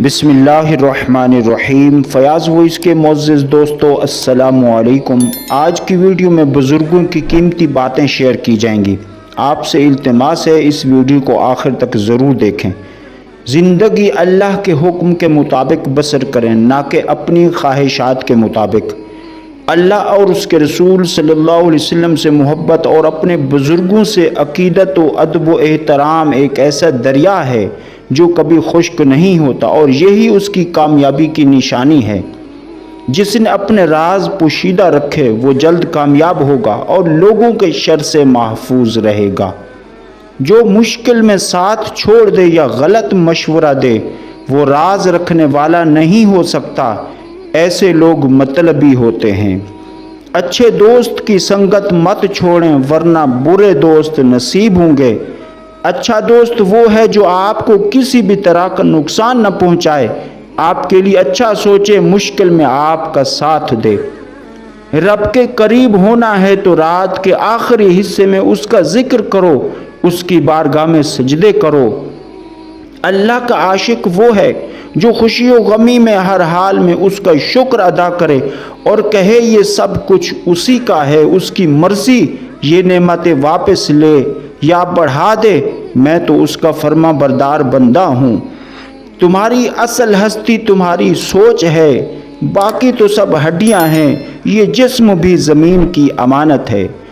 बिस्मिल्लाहिर्रहमानिर्रहीम। फयाज़ वॉइस के मुअज़्ज़िज़ दोस्तों, अस्सलामु अलैकुम। आज की वीडियो में बुज़ुर्गों की कीमती बातें शेयर की जाएंगी। आपसे इल्तिमास है इस वीडियो को आखिर तक ज़रूर देखें। ज़िंदगी अल्लाह के हुक्म के मुताबिक बसर करें, ना कि अपनी ख्वाहिशात के मुताबिक। अल्लाह और उसके रसूल सल्लल्लाहु अलैहि वसल्लम से मोहब्बत और अपने बुज़ुर्गों से अक़ीदत व अदब व एहतराम एक ऐसा दरिया है जो कभी खुश्क नहीं होता, और यही उसकी कामयाबी की निशानी है। जिसने अपने राज पोशीदा रखे वो जल्द कामयाब होगा और लोगों के शर से महफूज रहेगा। जो मुश्किल में साथ छोड़ दे या गलत मशवरा दे वो राज रखने वाला नहीं हो सकता। ऐसे लोग मतलबी होते हैं। अच्छे दोस्त की संगत मत छोड़ें, वरना बुरे दोस्त नसीब होंगे। अच्छा दोस्त वो है जो आपको किसी भी तरह का नुकसान न पहुंचाए, आपके लिए अच्छा सोचे, मुश्किल में आपका साथ दे। रब के करीब होना है तो रात के आखिरी हिस्से में उसका जिक्र करो, उसकी बारगाह में सजदे करो। अल्लाह का आशिक वो है जो खुशी और गमी में हर हाल में उसका शुक्र अदा करे और कहे ये सब कुछ उसी का है, उसकी मर्जी, ये नेमतें वापस ले या बढ़ा दे, मैं तो उसका फर्मा बरदार बंदा हूँ। तुम्हारी असल हस्ती तुम्हारी सोच है, बाकी तो सब हड्डियाँ हैं। ये जिस्म भी ज़मीन की अमानत है।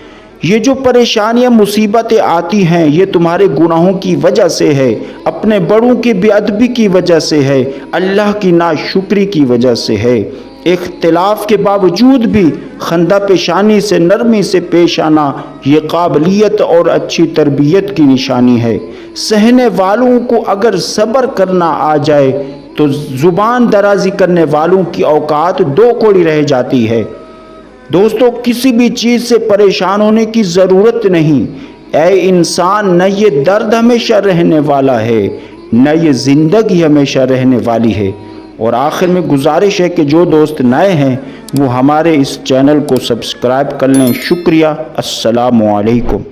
ये जो परेशानियां मुसीबतें आती हैं ये तुम्हारे गुनाहों की वजह से है, अपने बड़ों की बेअदबी की वजह से है, अल्लाह की नाशुक्री की वजह से है। इख्तिलाफ के बावजूद भी खंदा पेशानी से नरमी से पेश आना ये काबिलियत और अच्छी तरबियत की निशानी है। सहने वालों को अगर सब्र करना आ जाए तो ज़ुबान दराजी करने वालों की औकात दो कोड़ी रह जाती है। दोस्तों, किसी भी चीज़ से परेशान होने की ज़रूरत नहीं। ऐ इंसान, न ये दर्द हमेशा रहने वाला है, न ये ज़िंदगी हमेशा रहने वाली है। और आखिर में गुजारिश है कि जो दोस्त नए हैं वो हमारे इस चैनल को सब्सक्राइब कर लें। शुक्रिया। अस्सलामु अलैकुम।